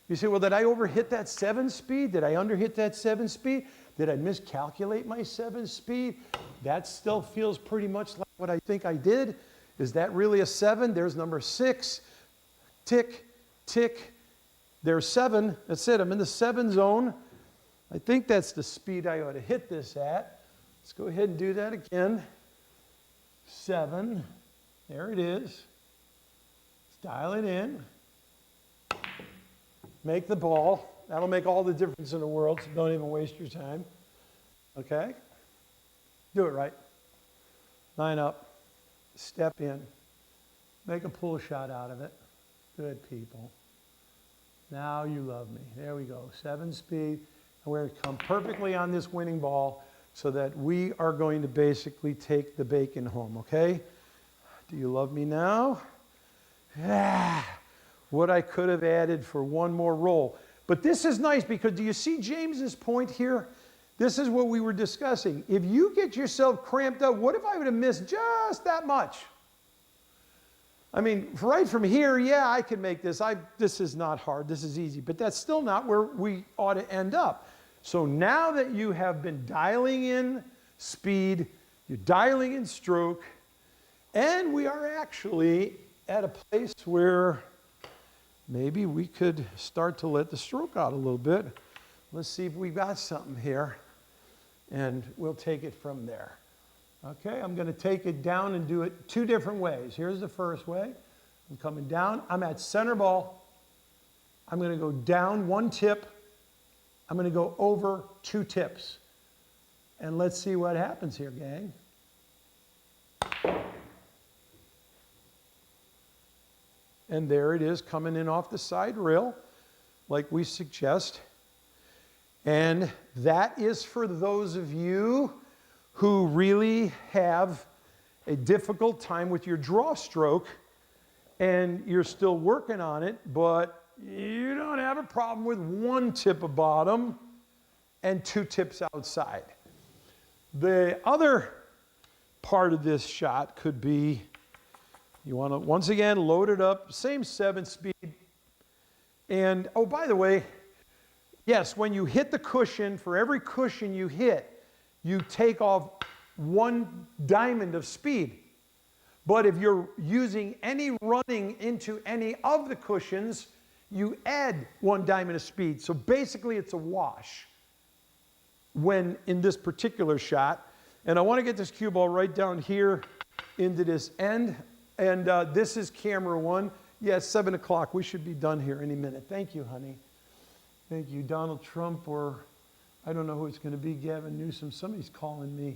You say, well, did I overhit that 7 speed? Did I underhit that 7 speed? Did I miscalculate my 7 speed? That still feels pretty much like what I think I did. Is that really a 7? There's number 6. Tick, tick. There's 7. That's it. I'm in the 7 zone. I think that's the speed I ought to hit this at. Let's go ahead and do that again. 7. There it is. Let's dial it in. Make the ball. That'll make all the difference in the world, so don't even waste your time. Okay? Do it right. Line up. Step in. Make a pull shot out of it. Good people. Now you love me. There we go. 7 speed. And we're going to come perfectly on this winning ball so that we are going to basically take the bacon home, okay? Do you love me now? Ah, what I could have added for one more roll. But this is nice because do you see James's point here? This is what we were discussing. If you get yourself cramped up, what if I would have missed just that much? I mean, right from here, yeah, I could make this. This is not hard. This is easy. But that's still not where we ought to end up. So now that you have been dialing in speed, you're dialing in stroke, and we are actually at a place where maybe we could start to let the stroke out a little bit. Let's see if we got something here, and we'll take it from there. Okay, I'm going to take it down and do it 2 different ways. Here's the first way. I'm coming down. I'm at center ball. I'm going to go down 1 tip. I'm going to go over 2 tips. And let's see what happens here, gang. And there it is coming in off the side rail, like we suggest. And that is for those of you who really have a difficult time with your draw stroke and you're still working on it, but you don't have a problem with 1 tip of bottom and 2 tips outside. The other part of this shot could be you want to, once again, load it up, same 7 speed. And, oh, by the way, yes, when you hit the cushion, for every cushion you hit, you take off 1 diamond of speed. But if you're using any running into any of the cushions, you add 1 diamond of speed. So basically it's a wash when in this particular shot. And I want to get this cue ball right down here into this end. And this is camera 1. Yeah, it's 7 o'clock. We should be done here any minute. Thank you, honey. Thank you, Donald Trump, or I don't know who it's going to be, Gavin Newsom. Somebody's calling me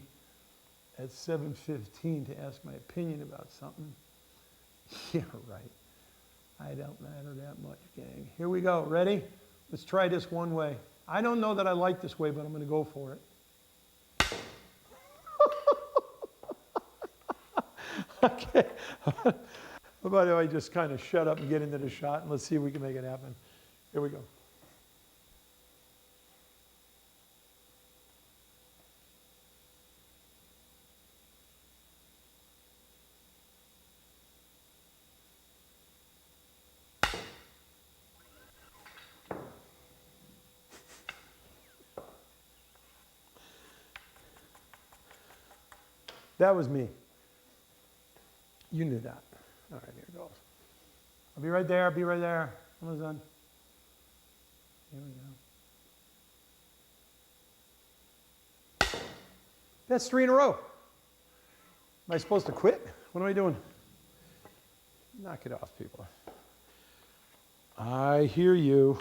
at 7:15 to ask my opinion about something. Yeah, right. I don't matter that much, gang. Here we go. Ready? Let's try this one way. I don't know that I like this way, but I'm going to go for it. Okay. How about if I just kind of shut up and get into the shot, and let's see if we can make it happen. Here we go. That was me. You knew that. All right, here it goes. I'll be right there. I'll be right there. Almost done. Here we go. That's 3 in a row. Am I supposed to quit? What am I doing? Knock it off, people. I hear you.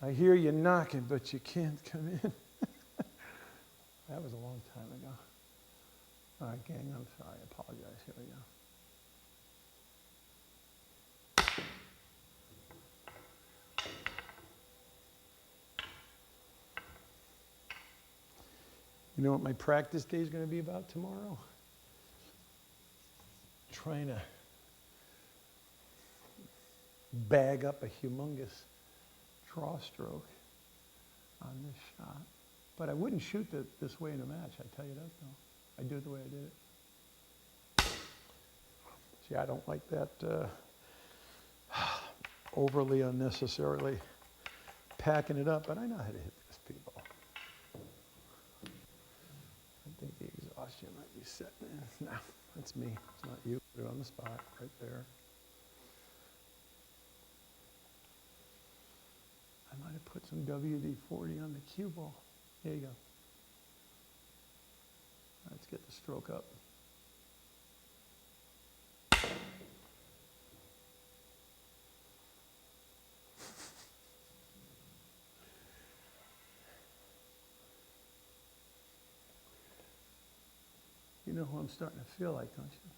I hear you knocking, but you can't come in. That was a long time ago. All right, gang, I'm sorry. I apologize. Here we go. You know what my practice day is going to be about tomorrow? trying to bag up a humongous draw stroke on this shot. But I wouldn't shoot this way in a match, I tell you that though. I do it the way I did it. See, I don't like that overly unnecessarily packing it up, but I know how to hit this, people. I think the exhaustion might be setting in. No, that's me. It's not you. Put it on the spot right there. I might have put some WD-40 on the cue ball. Here you go. Let's get the stroke up. You know who I'm starting to feel like, don't you?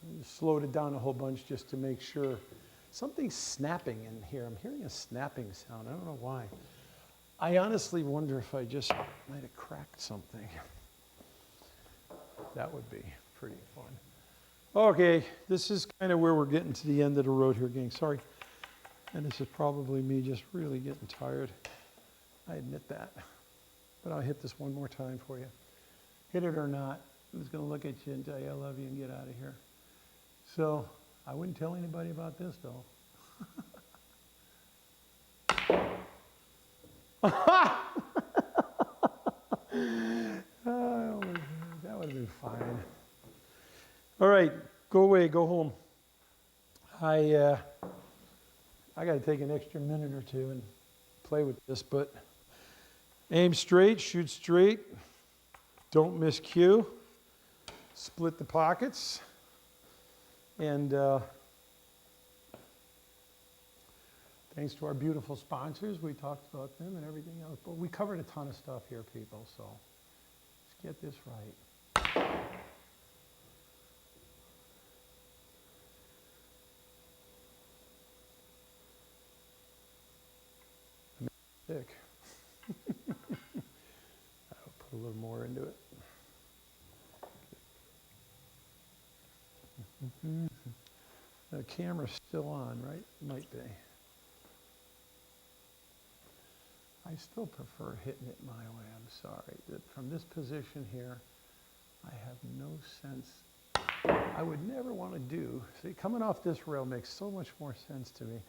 I just slowed it down a whole bunch just to make sure. Something's snapping in here. I'm hearing a snapping sound. I don't know why. I honestly wonder if I just might have cracked something. That would be pretty fun. Okay, this is kind of where we're getting to the end of the road here, gang. Sorry. And this is probably me just really getting tired. I admit that. But I'll hit this one more time for you. Hit it or not, I'm just going to look at you and tell you I love you and get out of here. So I wouldn't tell anybody about this, though. Oh, that would have been fine. All right, go away, go home. I got to take an extra minute or two and play with this, but aim straight, shoot straight, don't miss cue, split the pockets, and thanks to our beautiful sponsors, we talked about them and everything else, but we covered a ton of stuff here, people, so let's get this right. Thick. I'll put a little more into it. The camera's still on, right? Might be. I still prefer hitting it my way. I'm sorry. From this position here, I have no sense. I would never want to do. See, coming off this rail makes so much more sense to me.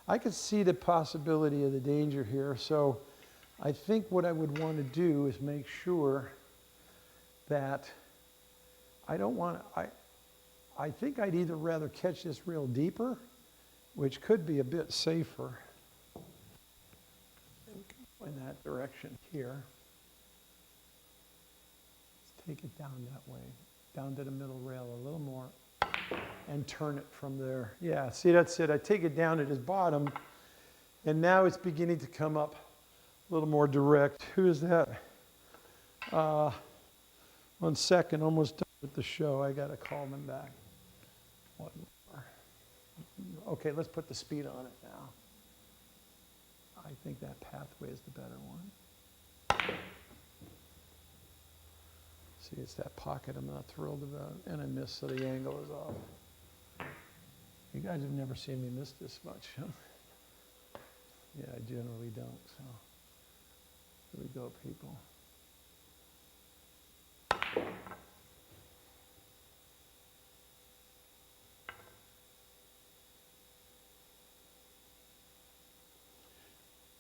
I could see the possibility of the danger here, so I think what I would want to do is make sure that I don't want to, I think I'd either rather catch this rail deeper, which could be a bit safer, and go in that direction here. Let's take it down that way, down to the middle rail a little more. And turn it from there. Yeah, see, that's it. I take it down at his bottom, and now it's beginning to come up a little more direct. Who is that? 1 second, almost done with the show. I got to call them back. One more. Okay, let's put the speed on it now. I think that pathway is the better one. See, it's that pocket I'm not thrilled about, and I missed, so the angle is off. You guys have never seen me miss this much, huh? Yeah, I generally don't, so here we go, people.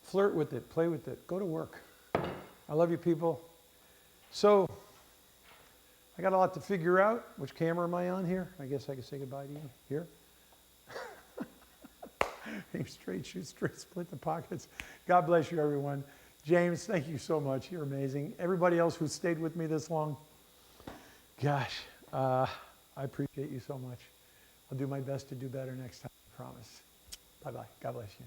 Flirt with it, play with it, go to work. I love you, people. So, I got a lot to figure out. Which camera am I on here? I guess I can say goodbye to you. Here? Aim straight, shoot straight, split the pockets. God bless you, everyone. James, thank you so much. You're amazing. Everybody else who stayed with me this long, gosh, I appreciate you so much. I'll do my best to do better next time, I promise. Bye-bye. God bless you.